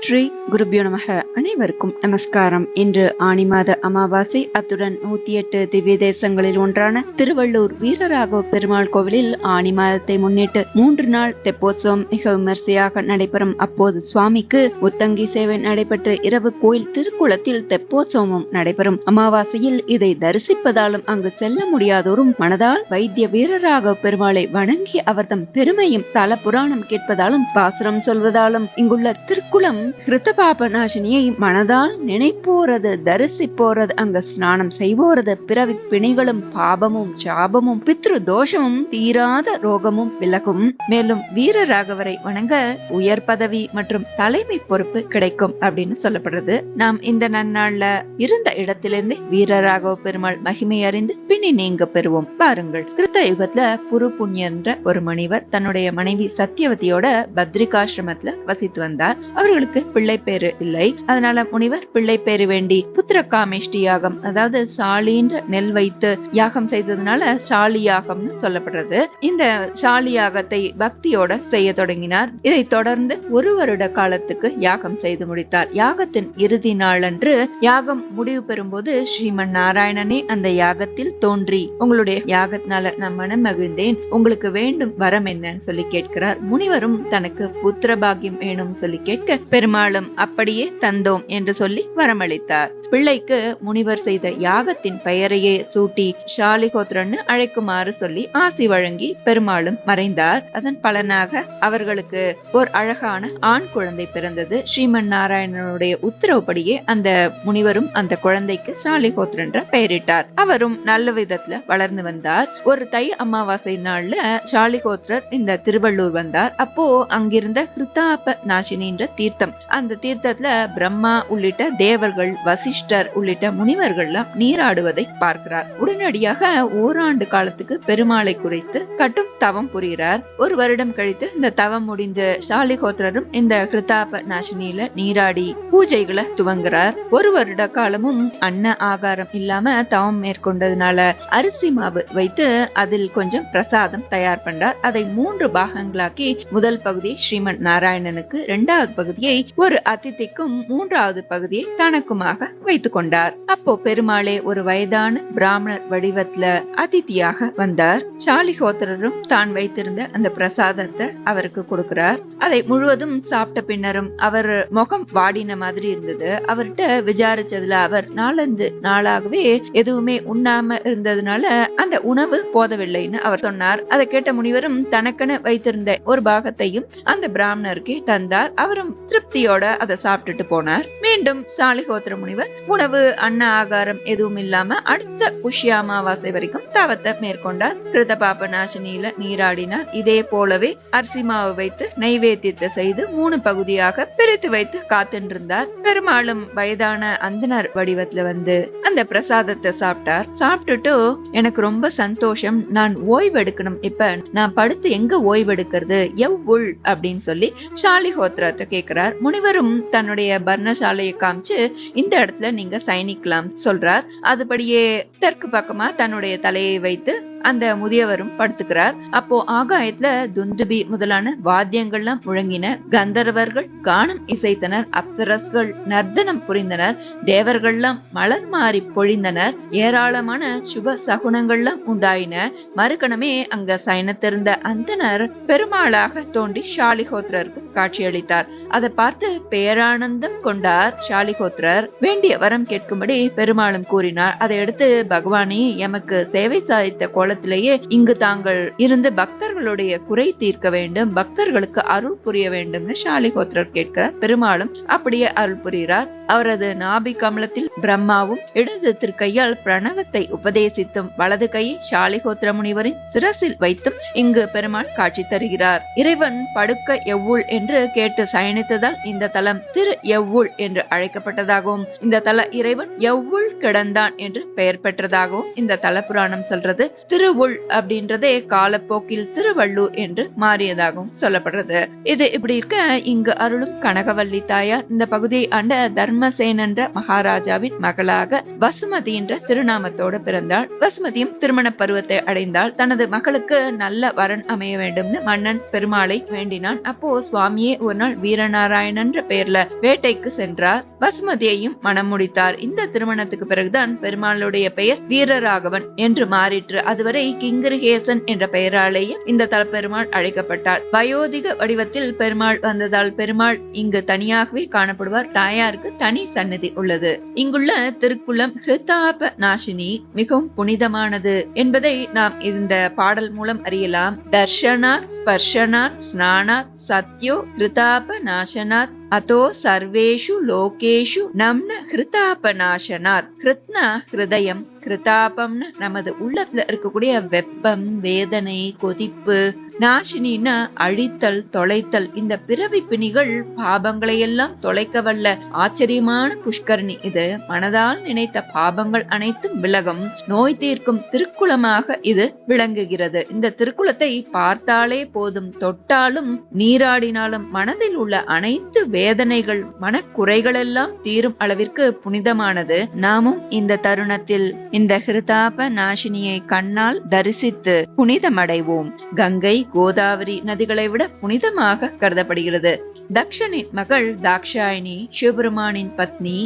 ஸ்ரீ குருபியோ நமக. அனைவருக்கும் நமஸ்காரம். இன்று ஆனி மாத அமாவாசை, அத்துடன் 108 திவ்ய தேசங்களில் ஒன்றான திருவள்ளூர் வீரராகவ பெருமாள் கோவிலில் ஆனி மாதத்தை முன்னிட்டு 3 நாள் தெப்போத்சவம் மிக விமர்சையாக நடைபெறும். அப்போது சுவாமிக்கு உத்தங்கி சேவை நடைபெற்று இரவு கோயில் திருக்குளத்தில் தெப்போத்சவமும் நடைபெறும். அமாவாசையில் இதை தரிசிப்பதாலும் அங்கு செல்ல முடியாதோரும் மனதால் வைத்திய வீரராகவ பெருமாளை வணங்கி அவர்தம் பெருமையும் தல புராணம் கேட்பதாலும் பாசுரம் சொல்வதாலும் இங்குள்ள திருக்குளம் கிருத்தபாப நாசினியை மனதால் நினைப்போறது, தரிசிப்போறது, அங்க ஸ்நானம் செய்வோரது பிறவி பிணிகளும் பாபமும் சாபமும் பித்ரு தோஷமும் தீராத ரோகமும் விலகும். மேலும் வீரராகவரை வணங்க உயர் பதவி மற்றும் தலைமை பொறுப்பு கிடைக்கும் அப்படின்னு சொல்லப்படுறது. நாம் இந்த நன்னாள்ல இருந்த இடத்திலிருந்து வீரராகவ பெருமாள் மகிமை அறிந்து பிணி நீங்க பெறுவோம். பாருங்கள், கிருத்த யுகத்துல புரு புண்ணிய என்ற ஒரு முனிவர் தன்னுடைய மனைவி சத்தியவதியோட பத்ரிகாசிரமத்துல வசித்து வந்தார். அவர்களுக்கு பிள்ளை பேரு இல்லை. அதனால முனிவர் பிள்ளை பேரு வேண்டி புத்திர காமேஷ்டி யாகம், அதாவது சாலின்ற நெல் வைத்து யாகம் செய்ததுனால சாலி யாகம்னு சொல்லப்படுறது. இந்த சாலி யாகத்தை பக்தியோட செய்ய தொடங்கினார். இதை தொடர்ந்து 1 வருட காலத்துக்கு யாகம் செய்து முடித்தார். யாகத்தின் இறுதி நாளன்று யாகம் முடிவு பெறும்போது ஸ்ரீமன் நாராயணனே அந்த யாகத்தில் தோன்றி, உங்களுடைய யாகத்தினால நான் மனம் மகிழ்ந்தேன், உங்களுக்கு வேண்டும் வரம் என்னன்னு சொல்லி கேட்கிறார். முனிவரும் தனக்கு புத்திர பாக்கியம் வேணும் சொல்லி கேட்க பெருமாளும் அப்படியே தந்தோம் என்று சொல்லி வரமளித்தார். பிள்ளைக்கு முனிவர் செய்த யாகத்தின் பெயரையே சூட்டி ஷாலிகோத்ரன்னு அழைக்குமாறு சொல்லி ஆசி வழங்கி பெருமாளும் மறைந்தார். அதன் பலனாக அவர்களுக்கு ஒரு அழகான ஆண் குழந்தை பிறந்தது. ஸ்ரீமன் நாராயணனுடைய உத்தரவுப்படியே அந்த முனிவரும் அந்த குழந்தைக்கு ஷாலிகோத்ர என்ற பெயரிட்டார். அவரும் நல்ல விதத்துல வளர்ந்து வந்தார். ஒரு தை அமாவாசை நாள்ல ஷாலிகோத்ரர் இந்த திருவள்ளூர் வந்தார். அப்போ அங்கிருந்த கிருத்தாப நாசினின்ற தீர்த்தம், அந்த தீர்த்தத்துல பிரம்மா உள்ளிட்ட தேவர்கள், வசிஷ்டர் உள்ளிட்ட முனிவர்கள்லாம் நீராடுவதை பார்க்கிறார். உடனடியாக ஓராண்டு காலத்துக்கு பெருமாளை குறித்து கட்டும் தவம் புரிகிறார். 1 வருடம் கழித்து இந்த தவம் முடிந்து ஷாலிகோத்ரரும் இந்த கிருத்தாப நாசினியில நீராடி பூஜைகளை துவங்குறார். 1 வருட காலமும் அன்ன ஆகாரம் இல்லாம தவம் மேற்கொண்டதுனால அரிசி மாவு வைத்து அதில் கொஞ்சம் பிரசாதம் தயார் பண்றார். அதை 3 பாகங்களாக்கி முதல் பகுதியை ஸ்ரீமன் நாராயணனுக்கு, 2வது பகுதியை ஒரு அதிதிக்கும், 3வது பகுதியை தனக்குமாக வைத்துக் கொண்டார். அப்போ பெருமாளே ஒரு வயதான பிராமணர் வடிவத்துல அதிதியாக வந்தார். ஷாலிகோத்ரரும் தான் வைத்திருந்த அந்த பிரசாதத்தை அவருக்கு கொடுக்கிறார். அதை முழுவதும் சாப்பிட்ட பின்னரும் அவர் முகம் வாடின மாதிரி இருந்தது. அவர்கிட்ட விசாரிச்சதுல அவர் 4-5 நாளாகவே எதுவுமே உண்ணாம இருந்ததுனால அந்த உணவு போதவில்லைன்னு அவர் சொன்னார். அதை கேட்ட முனிவரும் தனக்கென வைத்திருந்த ஒரு பாகத்தையும் அந்த பிராமணருக்கு தந்தார். அவரும் திருப்தியோட அதை சாப்பிட்டுட்டு போனார். மீண்டும் ஷாலிகோத்ர முனிவர் உணவு அன்ன ஆகாரம் எதுவும் இல்லாம அடுத்த புஷ்ய அமாவாசை வரைக்கும் தவத்தை மேற்கொண்டார். கிருத்தபாப நாசினியில நீராடினார். இதே போலவே அரிசி மாவு வைத்து நைவேத்தியத்தை செய்து 3 பகுதியாக பிரித்து வைத்து காத்துருந்தார். பெருமாளும் வயதான அந்தனர் வடிவத்துல வந்து அந்த பிரசாதத்தை சாப்பிட்டார். சாப்பிட்டுட்டு எனக்கு ரொம்ப சந்தோஷம், நான் ஓய்வெடுக்கணும், இப்ப நான் படுத்து எங்க ஓய்வெடுக்கிறது, எவ்வுள் அப்படின்னு சொல்லி ஷாலிகோத்ரத்தை கேட்கிறார். முனிவரும் தன்னுடைய பர்ணசாலையை காமிச்சு இந்த இடத்துல நீங்க சயனிக்கலாம் சொல்றார். அதுபடியே தெற்கு பக்கமா தன்னுடைய தலையை வைத்து அந்த முதியவரும் படுத்துக்கிறார். அப்போ ஆகாயத்துல துந்துபி முதலான வாத்தியங்கள்லாம் முழங்கின. கந்தர்வர்கள் கானம் இசைத்தனர். அப்சரஸ்கள் நர்த்தனம் புரிந்தனர். தேவர்கள்லாம் மலர் மாறி பொழிந்தனர். ஏராளமான சுப சகுனங்கள்லாம் உண்டாயின. மறுகணமே அங்க சயனத்திருந்த அந்தனர் பெருமாளாக தோன்றி ஷாலிகோத்ரருக்கு காட்சியளித்தார். அதை பார்த்து பேரானந்தம் கொண்டார் ஷாலிகோத்ரர். வேண்டிய வரம் கேட்கும்படி பெருமாளும் கூறினார். அதை எடுத்து, பகவானே, எமக்கு சேவை சாதித்த கோலத்திலேயே இங்கு தாங்கள் இருந்து பக்தர்களுடைய குறை தீர்க்க வேண்டும், பக்தர்களுக்கு அருள் புரிய வேண்டும்னு ஷாலிகோத்ரர் கேட்கிறார். பெருமாளும் அப்படியே அருள் புரிகிறார். அவரது நாபி கமலத்தில் பிரம்மாவும் இடது திருக்கையால் பிரணவத்தை உபதேசித்தும் வலது கையை ஷாலிகோத்ர முனிவரின் சிரசில் வைத்தும் இங்கு பெருமாள் காட்சி தருகிறார். இறைவன் படுக்க எவ்வுள் என்று கேட்டு சயனித்ததால் இந்த தலம் திரு எவ்வுள் என்று அழைக்கப்பட்டதாகவும், இந்த தல இறைவன் எவ்வுள் கிடந்தான் என்று பெயர் பெற்றதாகவும் இந்த தல புராணம் சொல்றது. திருவுள் அப்படின்றதே காலப்போக்கில் திருவள்ளூர் என்று மாறியதாகவும் சொல்லப்படுறது. இது இப்படி இருக்க, இங்கு அருளும் கனகவல்லி தாயார் இந்த பகுதியை ஆண்ட தர்மசேன என்ற மகாராஜாவின் மகளாக வசுமதி என்ற திருநாமத்தோடு பிறந்தாள். வசுமதியும் திருமண பருவத்தை அடைந்தாள். தனது மகளுக்கு நல்ல வரன் அமைய வேண்டும்னு மன்னன் பெருமாளை வேண்டினான். அப்போ சுவாமியே ஒரு நாள் வீரநாராயணன் என்ற பெயர்ல வேட்டைக்கு சென்றார். வசுமதியையும் மனம் முடித்தார். இந்த திருமணத்துக்கு பிறகுதான் பெருமாளுடைய பெயர் வீரராகவன் என்று மாறிற்று. அதுவரை கிங்கிரிகேசன் என்ற பெயராலேயே இந்த தலப்பெருமாள் அழைக்கப்பட்டார். வயோதிக வடிவத்தில் பெருமாள் வந்ததால் பெருமாள் இங்கு தனியாகவே காணப்படுவார். தாயாருக்கு தனி சந்நிதி உள்ளது. இங்குள்ள திருக்குளம் ஹிருதாப நாசினி மிகவும் புனிதமானது என்பதை நாம் இந்த பாடல் மூலம் அறியலாம். தர்ஷனாத் ஸ்பர்ஷனாத் ஸ்நானாத் சத்யோ ஹிருதாப நாசனாத் அதோ சர்வேஷு லோகேஷு நம்ன ஹிருதாபநாசனாத். ஹிருத்னா ஹிருதயம், ஹிருதாபம்னு நமது உள்ளத்துல இருக்கக்கூடிய வெப்பம், வேதனை, கொதிப்பு, நாசினின்னா அழித்தல், தொலைத்தல். இந்த பிறவி பிணிகள் பாபங்களை எல்லாம் தொலைக்க வல்ல ஆச்சரியமான புஷ்கரணி இது. மனதால் நினைத்த பாபங்கள் அனைத்தும் விலகும், நோய் தீர்க்கும் திருக்குளமாக இது விளங்குகிறது. இந்த திருக்குளத்தை பார்த்தாலே போதும், தொட்டாலும் நீராடினாலும் மனதில் உள்ள அனைத்து வேதனைகள், மனக்குறைகள் எல்லாம் தீரும் அளவிற்கு புனிதமானது. நாமும் இந்த தருணத்தில் இந்த ஹிருதாப நாசினியை கண்ணால் தரிசித்து புனிதமடைவோம். கங்கை, கோதாவரி நதிகளை விட புனிதமாக கருதப்படுகிறது. தக்ஷனின் மகள் தாக்ஷாயினி சிவபெருமானின் பத்னி.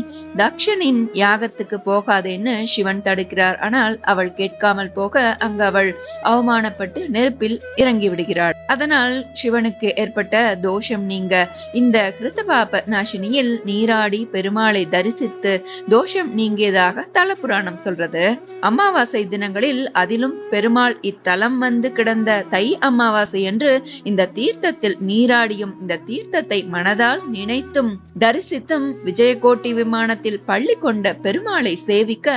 தக்ஷனின் யாகத்துக்கு போகாதேன்னு சிவன் தடுக்கிறார். ஆனால் அவள் கேட்காமல் போக அங்கு அவள் அவமானப்பட்டு நெருப்பில் இறங்கி விடுகிறாள். அதனால் சிவனுக்கு ஏற்பட்ட தோஷம் நீங்க இந்த கிருத்தபாப நாசினியில் நீராடி பெருமாளை தரிசித்து தோஷம் நீங்கியதாக தலபுராணம் சொல்றது. அமாவாசை தினங்களில் அதிலும் பெருமாள் இத்தலம் வந்து கிடந்த தை அமாவாசை என்று இந்த தீர்த்தத்தில் நீராடியும் இந்த தீர்த்தத்தை மனதால் நினைத்தும் தரிசித்தும் விஜயகோட்டி விமானத்தில் பள்ளி கொண்ட பெருமாளை சேவிக்க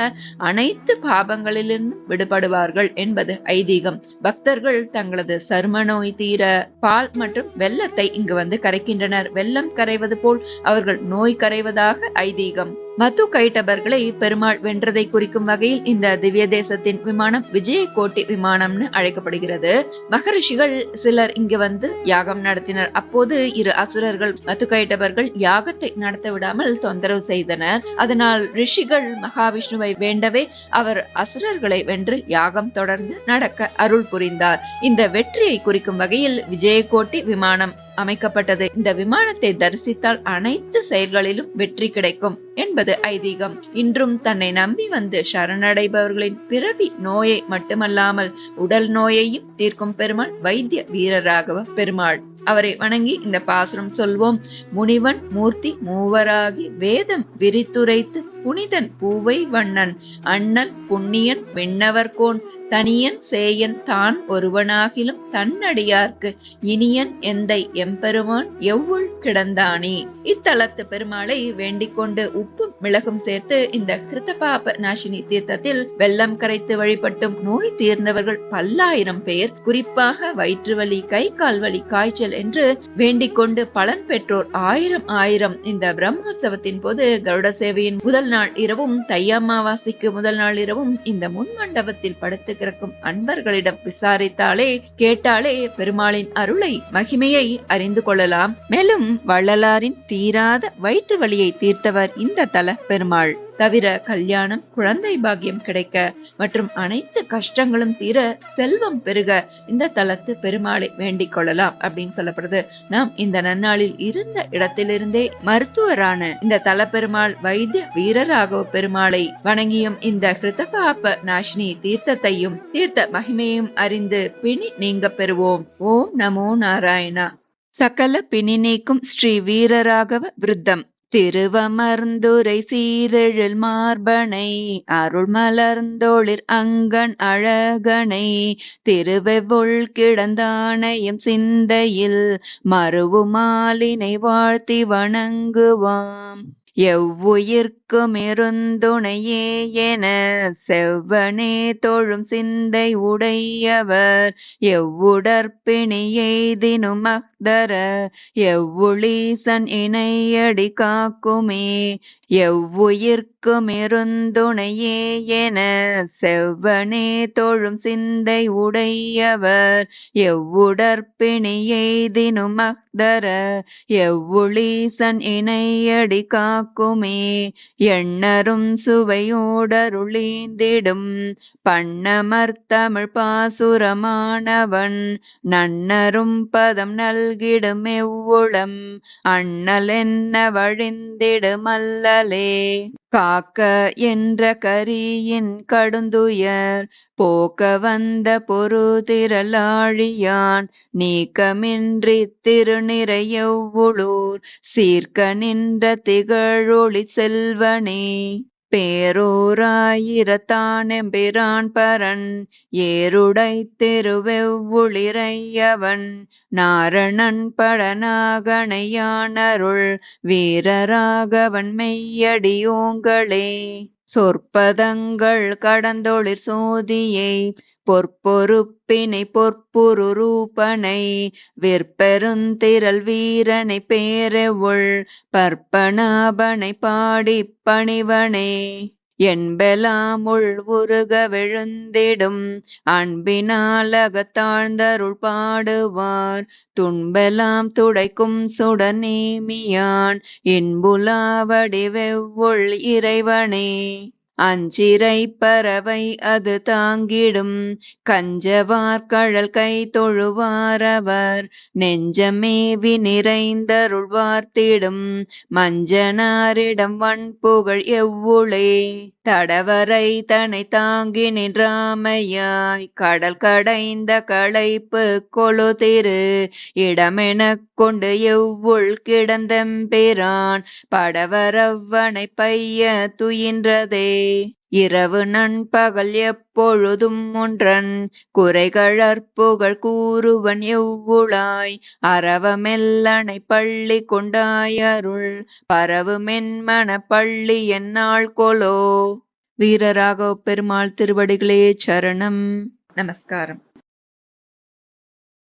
அனைத்து பாபங்களிலிருந்தும் விடுபடுவார்கள் என்பது ஐதீகம். பக்தர்கள் தங்களது சரும நோய் தீர பால் மற்றும் வெல்லத்தை இங்கு வந்து கரைக்கின்றனர். வெல்லம் கரைவது போல் அவர்கள் நோய் கரைவதாக ஐதீகம். மது கைட்டபர்களை பெருமாள் வென்றதை குறிக்கும் வகையில் இந்த திவ்ய தேசத்தின் விமானம் விஜயகோட்டி விமானம்னு அழைக்கப்படுகிறது. மகரிஷிகள் சிலர் இங்கு வந்து யாகம் நடத்தினர். அப்போது இரு அசுரர்கள் மது கைட்டபர்கள் யாகத்தை நடத்த விடாமல் தொந்தரவு செய்தனர். அதனால் ரிஷிகள் மகாவிஷ்ணுவை வேண்டவே அவர் அசுரர்களை வென்று யாகம் தொடர்ந்து நடக்க அருள் புரிந்தார். இந்த வெற்றியை குறிக்கும் வகையில் விஜயகோட்டி விமானம் அமைக்கப்பட்டது. இந்த விமானத்தை தரிசித்தால் அனைத்து செயல்களிலும் வெற்றி கிடைக்கும் என்பது ஐதீகம். இன்றும் தன்னை நம்பி வந்து சரணடைபவர்களின் பிறவி நோயை மட்டுமல்லாமல் உடல் நோயையும் தீர்க்கும் பெருமாள் வைத்திய வீரராகவ பெருமாள். அவரை வணங்கி இந்த பாசுரம் சொல்வோம். முனிவன் மூர்த்தி மூவராகி வேதம் விரித்துரைத்து புனிதன் பூவை வண்ணன் அண்ணல் புண்ணியன் விண்ணவர்கோன் தனியன் சேயன் தான் ஒருவனாகிலும் தன்னடியார்க்கு இனியன் எந்தை எம்பெருமான் எவ்வுள் கிடந்தானே. இத்தலத்து பெருமாளை வேண்டிக் கொண்டு உப்பும் மிளகும் சேர்த்து இந்த கிருத்தபாப நாசினி தீர்த்தத்தில் வெள்ளம் கரைத்து வழிபட்டும் நோய் தீர்ந்தவர்கள் பல்லாயிரம் பேர். குறிப்பாக வயிற்று வலி, கை கால் வலி, காய்ச்சல் என்று வேண்டிக் கொண்டு பலன் பெற்றோர் ஆயிரம். இந்த பிரம்மோற்சவத்தின் போது கருட சேவையின் முதல் நாள் இரவும் தை அமாவாசைக்கு முதல் நாள் இரவும் இந்த முன் மண்டபத்தில் படுத்து கிடக்கும் அன்பர்களிடம் விசாரித்தாலே கேட்டாலே பெருமாளின் அருளை மகிமையை அறிந்து கொள்ளலாம். மேலும் வள்ளலாரின் தீராத வயிற்று வலியை தீர்த்தவர் இந்த தல பெருமாள். தவிர கல்யாணம், குழந்தை பாக்கியம் கிடைக்க மற்றும் அனைத்து கஷ்டங்களும் தீர, செல்வம் பெருக இந்த தலத்து பெருமாளை வேண்டிக் கொள்ளலாம் அப்படின்னு சொல்லப்படுது. நாம் இந்த நன்னாளில் இருந்த இடத்திலிருந்தே மருத்துவரான இந்த தல பெருமாள் வைத்திய வீரராகவ பெருமாளை வணங்கியும் இந்த கிருத்தபாப நாசினி தீர்த்தத்தையும் தீர்த்த மகிமையும் அறிந்து பிணி நீங்க பெறுவோம். ஓம் நமோ நாராயணா. சகல பிணி நீக்கும் ஸ்ரீ வீரராகவ விருத்தம். திருவமர்ந்துரை சீரெழில் மார்பனை அருள் மலர்ந்தோளிர் அங்கன் அழகனை திருவெவ்வுள் கிடந்தானையும் சிந்தையில் மறுவு மாலினை வாழ்த்தி வணங்குவாம். எவ்வுயிர்க்கும் இருந்துணையே என செவ்வனே தொழும் சிந்தை உடையவர் எவ்வுடற்பிணி எய்தினும் அக்தர எவ்வுளீசன் இணையடி காக்குமே. எவ்வுயிர்க்கும் எவர்க்குமிருந்துணையே என செவ்வனே தொழும் சிந்தை உடையவர் எவ்வுடற்பிணி எய்தினும் அஃதர எவ்வுளீசன் இணையடி காக்குமே. எண்ணரும் சுவையோடருளீந்திடும் பண்ணமர்த்தமிழ் பாசுரமானவன் நன்னரும் பதம் நல்கிடும் எவ்வுளம் அண்ணல் என்ன வழிந்திடுமல்லலே. காக்க என்ற கரியின் கடுந்துயர் போக்க வந்த பொருதிரளாழியான் நீக்கமின்றி திருநிறை எவ்வுளூர் சீர்க்க நின்ற திகழொளி செல்வனே. பேரோராயிரத்தானெம்பிரான் பரன் ஏருடை திருவெவ்வுளிரையவன் நாரணன் படநாகனையானருள் வீரராகவன் மெய்யடியோங்களே. சொற்பதங்கள் கடந்தொளிர் சோதியை பொற்பொருப்பினை பொற்புருரூபனை விற்பெருந்திரள் வீரனை பேரெவுள் பற்பனாபனை பாடிப் பணிவனே. என்பெலாம் உள்வுருக விழுந்திடும் அன்பினாலகத்தாழ்ந்தருள் பாடுவார் துன்பெலாம் துடைக்கும் சுடநேமியான் இன்புலாவடி வெவ்வுள் இறைவனே. அஞ்சிறை பறவை அது தாங்கிடும் கஞ்சவார்கழல் கை தொழுவாரவர் நெஞ்சமேவி நிறைந்தருள்வார்த்திடும் மஞ்சனாரிடம் வன்புகழ் எவ்வுளே. தடவரை தனை தாங்கி நின்றாமையாய் கடல் கடைந்த களைப்பு கொழுதிரு இடமெனக் கொண்டு எவ்வுள் கிடந்தெம்பிரான் படவரவ்வனை பைய துயின்றதே. இரவு நண்பகல் எப்பொழுதும் ஒன்றன் குறைகழற்புகழ் கூறுவன் எவ்வுளாய் அரவமெல்லனை பள்ளி கொண்டாயருள் பரவுமென்மன பள்ளி எந்நாள் கொலோ. வீரராகவ பெருமாள் திருவடிகளே சரணம். நமஸ்காரம்.